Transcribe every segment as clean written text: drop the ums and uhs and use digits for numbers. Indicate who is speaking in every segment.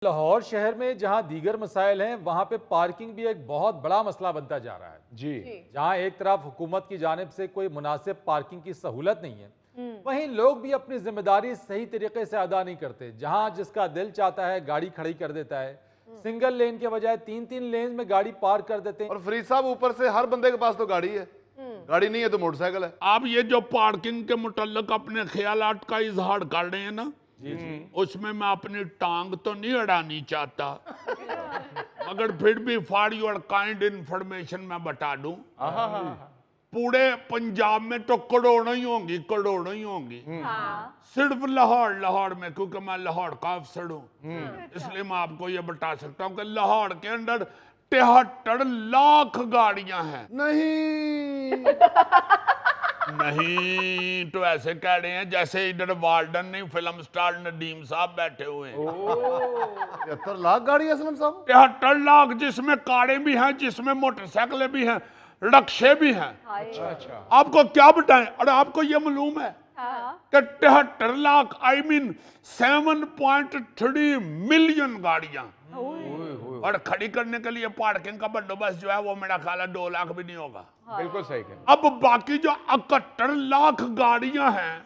Speaker 1: लाहौर शहर में जहां दीगर मसाइल हैं वहां पे पार्किंग भी एक बहुत बड़ा मसला बनता जा रहा है।
Speaker 2: जी
Speaker 1: जहां एक तरफ हुकूमत की जानिब से कोई मुनासिब पार्किंग की सहूलत नहीं है, वहीं लोग भी अपनी जिम्मेदारी सही तरीके से अदा नहीं करते। जहां जिसका दिल चाहता है गाड़ी खड़ी कर देता है, सिंगल लेन के बजाय 3-3 लेन में गाड़ी पार्क कर देते हैं।
Speaker 3: और फरीद साहब, ऊपर से हर बंदे के पास तो गाड़ी है, गाड़ी नहीं है तो मोटरसाइकिल है।
Speaker 2: आप ये जो पार्किंग के मुतल्लिक अपने ख्यालात का इजहार कर रहे हैं ना, उसमें मैं अपनी टांग तो नहीं अड़ानी चाहता, मगर फिर भी फॉर योर काइंड इंफॉर्मेशन मैं बता दूं, पूरे पंजाब में तो करोड़ों ही होंगी, करोड़ों ही होंगी। सिर्फ लाहौर में, क्योंकि मैं लाहौर का अफसर हूँ, इसलिए मैं आपको ये बता सकता हूँ कि लाहौर के अंदर 73 लाख गाड़ियां हैं। नहीं तो ऐसे कह रहे हैं जैसे इधर वार्डन नहीं, फिल्म स्टार नदीम साहब बैठे हुए हैं।
Speaker 3: 73 लाख गाड़ी है असलम साहब।
Speaker 2: 73 लाख, जिसमें कारें भी हैं, जिसमें मोटरसाइकिलें भी हैं, रिक्शे भी हैं।
Speaker 3: अच्छा,
Speaker 2: आपको क्या बताएं, और आपको ये मालूम है कि 73 लाख आई मीन 7.3 मिलियन गाड़ियां, और खड़ी करने के लिए पार्किंग का बंदोबस्त जो है वो मेरा ख्याल है 2 लाख भी नहीं होगा।
Speaker 3: बिल्कुल सही कह।
Speaker 2: अब बाकी जो 71 लाख गाड़ियां हैं,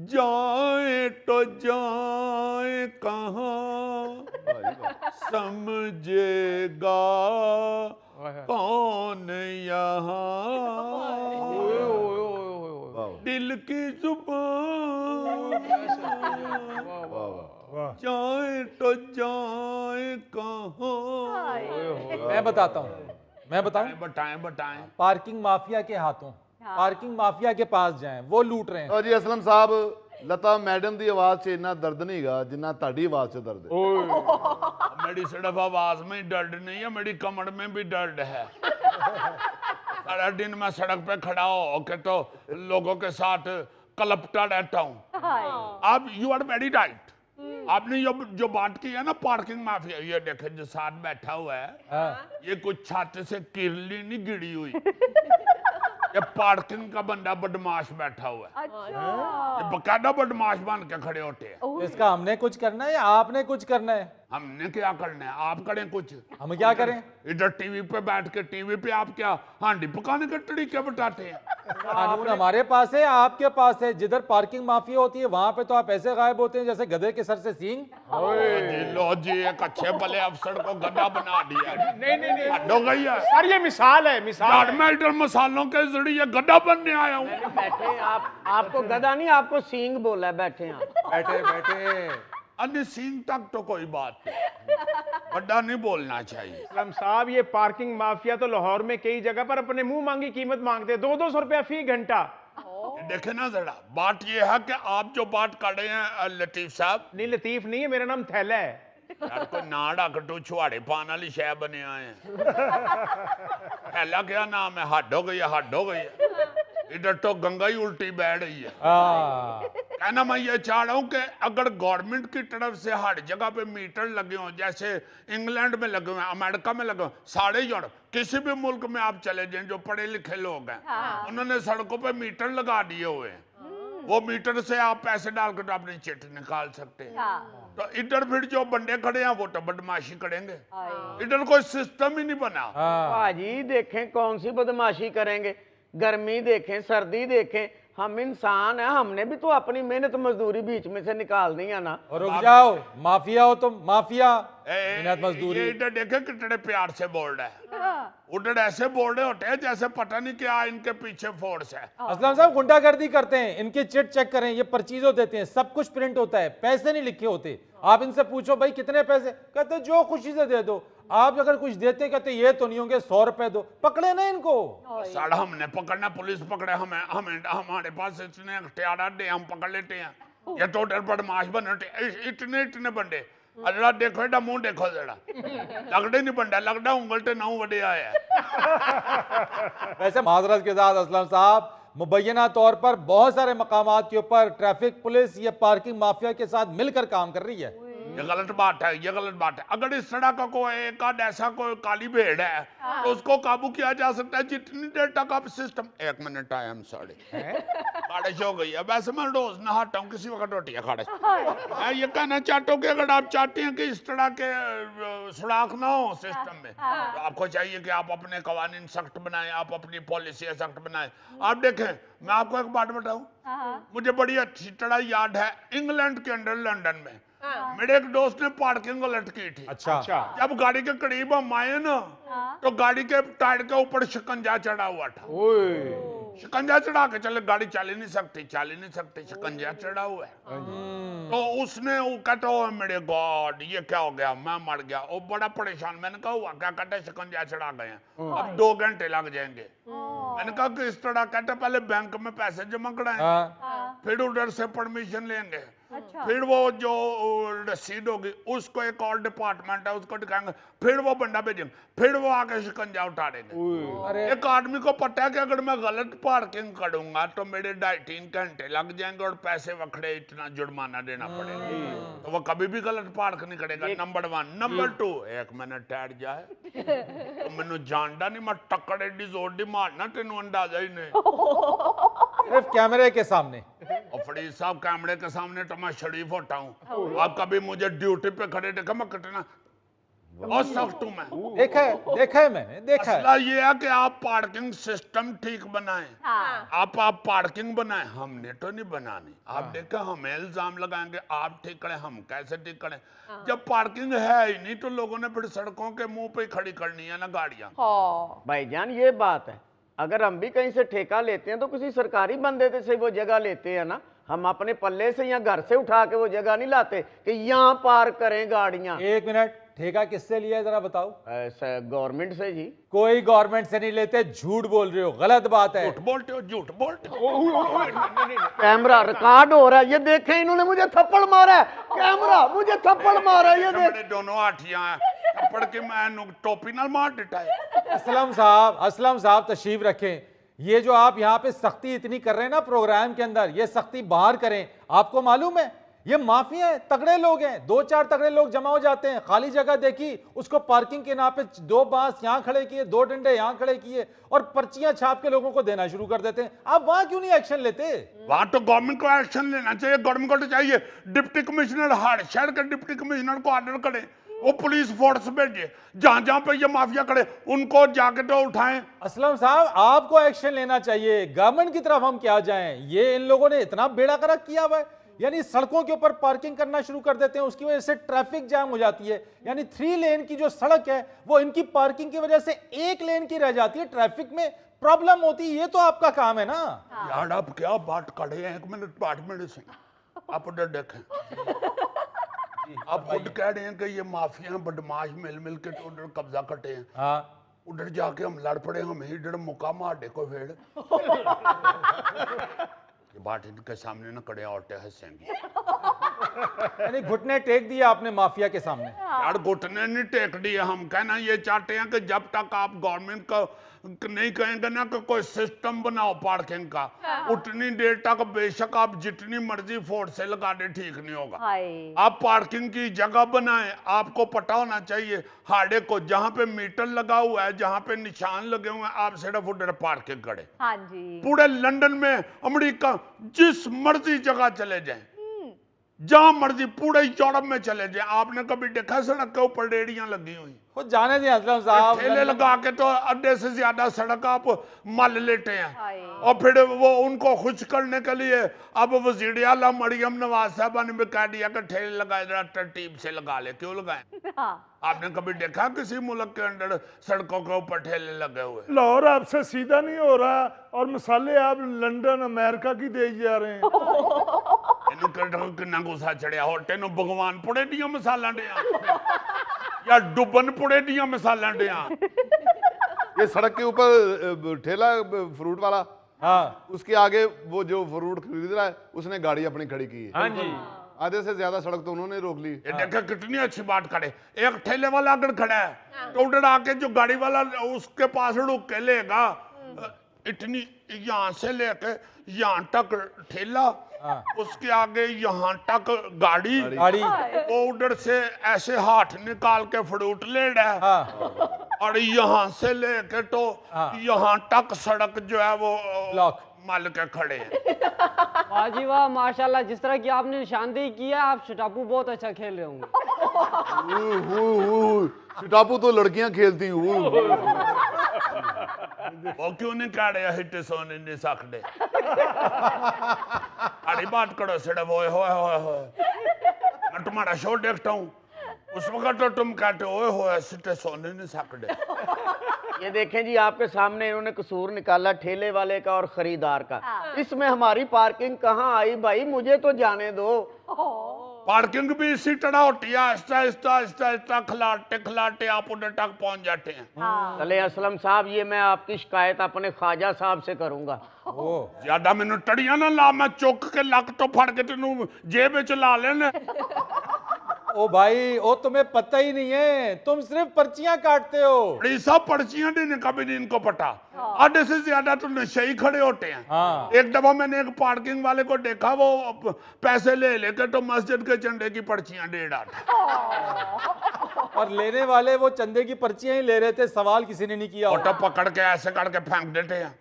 Speaker 2: जाए तो जाए कहां, समझेगा कौन यहाँ, दिल की जुबान, जाए तो जाए कहां।
Speaker 1: मैं बताता हूँ, मैं बताऊं,
Speaker 2: बताएं।
Speaker 1: पार्किंग माफिया के हाथों, पार्किंग माफिया के पास जाएं, वो लूट रहे हैं।
Speaker 3: और जी असलम साहब, लता मैडम दी आवाज से इतना दर्द नहीं गा जिन्ना ताड़ी आवाज से दर्द है।
Speaker 2: मेरी सिर्फ आवाज में ही दर्द नहीं है, मेरी कमर में भी दर्द है। सारा दिन मैं सड़क पे खड़ा हो के तो लोगों के साथ कलपता रहता हूँ। अब यू आर वेरी राइट, आपने जो बात की है ना पार्किंग माफिया, ये देखे जो साथ बैठा हुआ है, ये कुछ छाते से किरली नहीं गिरी हुई, ये पार्किंग का बंदा बदमाश बैठा हुआ है। ये बकायदा बदमाश बन के खड़े होते हैं।
Speaker 1: इसका हमने कुछ करना है या आपने कुछ करना है?
Speaker 2: हमने क्या करना है, आप करें कुछ।
Speaker 1: हम क्या करें?
Speaker 2: इधर टीवी पे बैठ के टीवी पे आप क्या हांडी पकाने के तरीके बताते हैं।
Speaker 1: कानून हमारे पास है, आपके पास है। जिधर पार्किंग माफिया होती है वहां पे तो आप ऐसे गायब होते हैं जैसे गधे के सर से सींग।
Speaker 2: लो जी, एक अच्छे भले अफसर को गधा बना दिया।
Speaker 4: नहीं
Speaker 2: हद हो गई है
Speaker 4: सर, ये मिसाल है, मिसाल है।
Speaker 2: मैं इधर मसालों के जरिए गधा बनने आया हूँ।
Speaker 5: बैठे आपको गधा नहीं, आपको सींग बोला है, बैठे आप।
Speaker 1: बैठे
Speaker 2: अन्य सीन तक तो कोई बात नहीं, गधा नहीं बोलना चाहिए।
Speaker 4: असलम साहब, ये पार्किंग माफिया तो लाहौर में कई जगह पर अपने मुंह मांगी कीमत मांगते हैं, 200 रुपया फी घंटा।
Speaker 2: देखे ना जरा, बात ये है कि आप जो बात कर रहे हैं लतीफ साहब,
Speaker 4: नहीं, लतीफ नहीं है, मेरा नाम थैला है।
Speaker 2: यार कोई ना डाक तू छुआड़े पान वाली शह बने आए हैं। पहला क्या नाम है, हद हो गई है, हद हो गई है। इधर तो गंगा ही उल्टी बैठ रही है। कहना मैं ये चाह रहा हूं कि अगर गवर्नमेंट की तरफ से हर जगह पे मीटर लगे हों, जैसे इंग्लैंड में लगे हुए हैं, अमेरिका में लगे हुए, सारे यूरोप किसी भी मुल्क में आप चले जाएं जो पढ़े लिखे लोग हैं, उन्होंने सड़कों पे मीटर लगा दिए हुए हैं। वो मीटर से आप पैसे डालकर तो अपनी चिट निकाल सकते हैं। तो इधर फिर जो बंदे खड़े हैं वो तो बदमाशी करेंगे, इधर कोई सिस्टम ही नहीं बना।
Speaker 5: भाजी देखें कौन सी बदमाशी करेंगे, गर्मी देखें, सर्दी देखें, हम इंसान हैं, हमने भी तो अपनी मेहनत मजदूरी बीच में से निकालनी है ना।
Speaker 1: और रुक जाओ, माफिया हो तुम, माफिया मेहनत मजदूरी।
Speaker 2: ये इधर देखे कितने प्यार से बोल रहे हैं, उधर ऐसे बोल रहे होते हैं जैसे पता नहीं क्या इनके पीछे फोर्स है।
Speaker 1: असलम साहब गुंडागर्दी करते हैं, इनकी चिट चेक करें, ये पर्चीजो देते हैं, सब कुछ प्रिंट होता है, पैसे नहीं लिखे होते। आप इनसे पूछो भाई कितने पैसे, कहते जो खुशी से दे दो। आप अगर कुछ देते कहते ये तो नहीं होंगे, 100 रुपए दो, पकड़े ना इनको।
Speaker 2: साड़ा हमने पकड़ना, पुलिस पकड़े हमें, हमारे पास इतने अख्तियार दे, हम पकड़ लेते हैं। ये तो डर बदमाश बने इतने बंदे। अल्लाह देखो एडा मुंह देखो जरा, लगड़े नहीं बंदा, लगड़ा उंगलते ना वडे आया।
Speaker 1: वैसे माजरत के साथ असलम साहब, मुबैना तौर पर बहुत सारे मकामात के ऊपर ट्रैफिक पुलिस ये पार्किंग माफिया के साथ मिलकर काम कर रही है।
Speaker 2: ये गलत बात है, ये गलत बात है। अगर इस सड़क को एक आध ऐसा कोई काली भेड़ है तो उसको काबू किया जा सकता है जितनी देर तक आप system. 1 minute, I am sorry, खारिश हो गई है। वैसे मैं रोज नहाता हूँ, किसी वक्त होती है खारिश। मैं ये कहना चाहता हूँ कि अगर आप चाहते हैं कि इस तरह के सुराख ना हो सिस्टम में, तो आपको चाहिए कि आप अपने कवानीन सख्त बनाएं, आप अपनी पॉलिसी सख्त बनाएं। आप देखें, मैं आपको एक बात बताऊं, मुझे बड़ी अच्छी तरह याद है, इंग्लैंड के अंदर लंदन में मेरे एक दोस्त ने पार्किंग गलत की थी।
Speaker 1: अच्छा।
Speaker 2: जब गाड़ी के करीब हम आए ना, तो गाड़ी के टायर के ऊपर शिकंजा चढ़ा हुआ था। शिकंजा चढ़ा के चले, गाड़ी चल ही नहीं सकती, शिकंजा चढ़ा हुआ है। तो उसने वो कहता हुआ, मेरे गॉड ये क्या हो गया, मैं मर गया। वो बड़ा परेशान। मैंने कहा हुआ क्या? कहते शिकंजा चढ़ा गए हैं, अब 2 घंटे लग जाएंगे। मैंने कहा कि इस तरह, कहते पहले बैंक में पैसे जमा कराएं, फिर उधर से परमिशन लेंगे, फिर वो जो रसीद होगी उसको एक और डिपार्टमेंट है उसको दिखाएंगे, फिर वो बंदा भेजेंगे, फिर वो आके शिकंजा उठा देंगे। एक आदमी को पता है कि अगर मैं गलत पार्किंग करूंगा तो मेरे 2.5-3 घंटे लग जाएंगे और पैसे वखड़े इतना जुर्माना देना पड़ेगा। तो वो कभी भी गलत पार्क नहीं करेगा। नंबर 1। नंबर 2, 1 मिनट ठहर जाए, तो मैंने जानता नहीं, मैं टक्कर एडी जोर दी मारना, तेन अंदाजा ही नहीं।
Speaker 1: सिर्फ कैमरे के सामने।
Speaker 2: और फरीद साहब, कैमरे के सामने तो मैं शरीफ होता हूँ। आप कभी मुझे ड्यूटी पे खड़े देखा, मैं कितना और सख्त हूँ मैं।
Speaker 1: देखा है मैंने, देखा है।
Speaker 2: मसला ये है कि आप पार्किंग सिस्टम ठीक बनाएं। आप पार्किंग बनाएं, हमने तो नहीं बनानी। आप देखें, हमें इल्जाम लगाएंगे आप ठीक करें, हम कैसे ठीक करें? जब पार्किंग है ही नहीं तो लोगों ने फिर सड़कों के मुंह पे खड़ी करनी है ना गाड़ियां।
Speaker 5: भाईजान ये बात है, अगर हम भी कहीं से ठेका लेते हैं तो किसी सरकारी बंदे से वो जगह लेते हैं ना, हम अपने पल्ले से या घर से उठा के वो जगह नहीं लाते कि यहाँ पार्क करें गाड़ियां।
Speaker 1: 1 मिनट, ठेका किससे लिया है जरा बताओ?
Speaker 5: गवर्नमेंट से जी।
Speaker 1: कोई गवर्नमेंट से नहीं लेते, झूठ बोल रहे हो, गलत बात है।
Speaker 2: झूठ बोलते हो।
Speaker 5: कैमरा रिकॉर्ड हो रहा है, ये देखें, इन्होंने मुझे थप्पड़ मारा है। कैमरा मुझे थप्पड़ मारा है, ये देख।
Speaker 2: दोनों आठियां हैं, थप्पड़ के मैं टोपी नाल मार देता है।
Speaker 1: असलम साहब तशरीफ रखें। ये जो आप यहाँ पे सख्ती इतनी कर रहे हैं ना प्रोग्राम के अंदर, ये सख्ती बाहर करें। आपको मालूम है ये माफिया है, तगड़े लोग हैं, 2-4 तगड़े लोग जमा हो जाते हैं, खाली जगह देखी, उसको पार्किंग के नाम पे 2 बांस यहाँ खड़े किए, 2 डंडे यहाँ खड़े किए और पर्चियां छाप के लोगों को देना शुरू कर देते हैं। आप वहां क्यों नहीं एक्शन लेते?
Speaker 2: वहां तो गवर्नमेंट को एक्शन लेना चाहिए। गवर्नमेंट को तो चाहिए डिप्टी कमिश्नर, हर शहर के डिप्टी कमिश्नर को ऑर्डर करे, वो पुलिस फोर्स भेजे, जहां जहां पे ये माफिया खड़े उनको जाके तो उठाएं।
Speaker 1: असलम साहब, आपको एक्शन लेना चाहिए। गवर्नमेंट की तरफ हम क्या जाएं? ये इन लोगों ने इतना बेड़ा गर्क किया हुआ है, यानी सड़कों के ऊपर पार्किंग करना शुरू कर देते हैं, उसकी वजह से ट्रैफिक जाम हो जाती है। यानी 3 लेन की जो सड़क है वो इनकी पार्किंग की वजह से 1 लेन की रह जाती है, ट्रैफिक में प्रॉब्लम होती है। ये तो आपका काम है ना
Speaker 2: यार। आप क्या बात कर रहे हैं? 1 मिनट, 8 मिनट से आप उधर देखें। आप खुद कह रहे हैं कि ये माफिया बदमाश मिल के तो उधर कब्जा करते हैं।
Speaker 1: हाँ,
Speaker 2: उधर जाके हम लड़ पड़े, हम इधर मुका मार दे को भेड़। ये बात इनके सामने ना करे, औरतें हंसेंगी।
Speaker 1: यानी घुटने टेक दिए आपने माफिया के सामने।
Speaker 2: यार घुटने नहीं टेक दिए, हम कहना ये चाहते हैं कि जब तक आप गवर्नमेंट का नहीं कहेंगे ना कि कोई सिस्टम बनाओ पार्किंग का, उतनी देर तक बेशक आप जितनी मर्जी फोर्स से लगा दे, ठीक नहीं होगा। आप पार्किंग की जगह बनाएं। आपको पता होना चाहिए हाड़े को, जहां पे मीटर लगा हुआ है, जहां पे निशान लगे हुए हैं, आप सिर्फ उधर पार्किंग करें।
Speaker 6: हाँ जी।
Speaker 2: पूरे लंदन में, अमेरिका, जिस मर्जी जगह चले जाएं, जहां मर्जी, पूरे यूरोप में चले जाए, आपने कभी देखा सड़क के ऊपर रेडियां लगी हुई?
Speaker 1: खुद जाने दें असलम साहब,
Speaker 2: ठेले लगा के तो आधे से ज्यादा सड़क आप मल लेते हैं। और फिर वो उनको खुश करने के लिए अब वज़ीर आला मरियम नवाज साहबा ने भी कह दिया कि ठेले लगाए, जरा तरतीब से लगा ले। क्यों लगाए? आपने कभी देखा किसी मुल्क के अंदर सड़कों के ऊपर ठेले लगे हुए?
Speaker 7: लाहौर आपसे सीधा नहीं हो रहा और मिसालें आप लंदन अमेरिका की दे जा रहे हैं।
Speaker 2: कितना गुस्सा चढ़िया हो, तेन भगवान पुड़े दिया मसाला दिया या डुबन पुड़े दिया मसाला दिया?
Speaker 3: ये सड़क के ऊपर ठेला फ्रूट वाला,
Speaker 1: हाँ,
Speaker 3: उसके आगे वो जो फ्रूट खरीद रहा है उसने गाड़ी अपनी खड़ी की है।
Speaker 4: हाँ जी।
Speaker 3: आधे से ज्यादा सड़क तो उन्होंने रोक ली।
Speaker 2: ये देखा कितनी अच्छी बात करे। एक ठेले वाला अगर खड़ा है तो उधर आके जो गाड़ी वाला उसके पास रुक के लेगा, इतनी यहाँ से लेके यहाँ तक ठेला
Speaker 1: हाँ।
Speaker 2: उसके आगे यहाँ तक गाड़ी,
Speaker 1: गाड़ी।
Speaker 2: वो उधर से ऐसे हाथ निकाल के फ्रूट ले रहा है,
Speaker 1: हाँ।
Speaker 2: और यहाँ से लेके तो
Speaker 1: हाँ।
Speaker 2: यहाँ तक सड़क जो है वो
Speaker 1: ब्लॉक।
Speaker 2: मल के खड़े हैं।
Speaker 6: वाह जी वाह, माशाल्लाह। जिस तरह की आपने निशानदेही की है, आप शटापू बहुत अच्छा खेल रहे होंगे।
Speaker 3: सिटापू तो लड़कियां खेलती हैं।
Speaker 2: वो क्यों नहीं कह रहे हिट सोने नहीं सकते? अरे बात करो सिर्फ ओए होए होए होए। मैं तुम्हारा शो देखता हूँ, उस वक्त तो तुम कहते हो ओए होए सिटे सोने नहीं सकते।
Speaker 5: ये देखें जी, आपके सामने इन्होंने कसूर निकाला ठेले वाले का और खरीदार का। इसमें हमारी पार्किंग कहाँ आई भाई? मुझे तो जाने दो।
Speaker 2: पार्किंग भी इसी तरह होती है, आहिस्ता आहिस्ता आहिस्ता आहिस्ता खिलाते खिलाते आप उधर तक पहुंच जाते हैं।
Speaker 5: चले असलम साहब, ये मैं आपकी शिकायत अपने ख्वाजा साहब से करूंगा।
Speaker 2: ज्यादा मैनू टड़िया ना ला, मैं चुक के लक तो फड़ के तेनू जेब विच ला लेने।
Speaker 1: ओ भाई, ओ तुम्हें पता ही नहीं है, तुम सिर्फ पर्चियां काटते हो।
Speaker 2: बड़ी सब पर्चियां देने का भी नहीं इनको पता। आधे से ज्यादा तो नशे ही खड़े होते हैं।
Speaker 1: हाँ।
Speaker 2: एक दफा मैंने एक पार्किंग वाले को देखा, वो पैसे ले लेकर तो मस्जिद के झंडे की पर्चियां दे रहा था।
Speaker 1: और लेने वाले वो चंदे की पर्चियां ही ले रहे थे, सवाल किसी ने नहीं किया।
Speaker 2: ऑटो पकड़ के ऐसे करके फेंक देते हैं।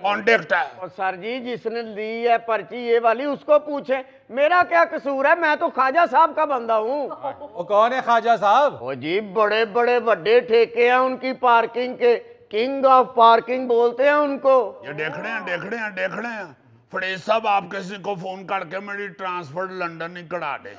Speaker 2: कौन देखता है?
Speaker 5: और सर जी, जिसने ली है पर्ची ये वाली, उसको पूछे मेरा क्या कसूर है? मैं तो ख्वाजा साहब का बंदा हूँ।
Speaker 1: वो कौन है ख्वाजा साहब?
Speaker 5: ओ जी, बड़े बड़े बड़े ठेके हैं उनकी पार्किंग के, किंग ऑफ पार्किंग बोलते हैं उनको।
Speaker 2: ये देख रहे हैं, देख रहे हैं, देख रहे हैं। फड़ेज साहब, आप किसी को फोन करके मेरी ट्रांसफर लंदन ही करा दे।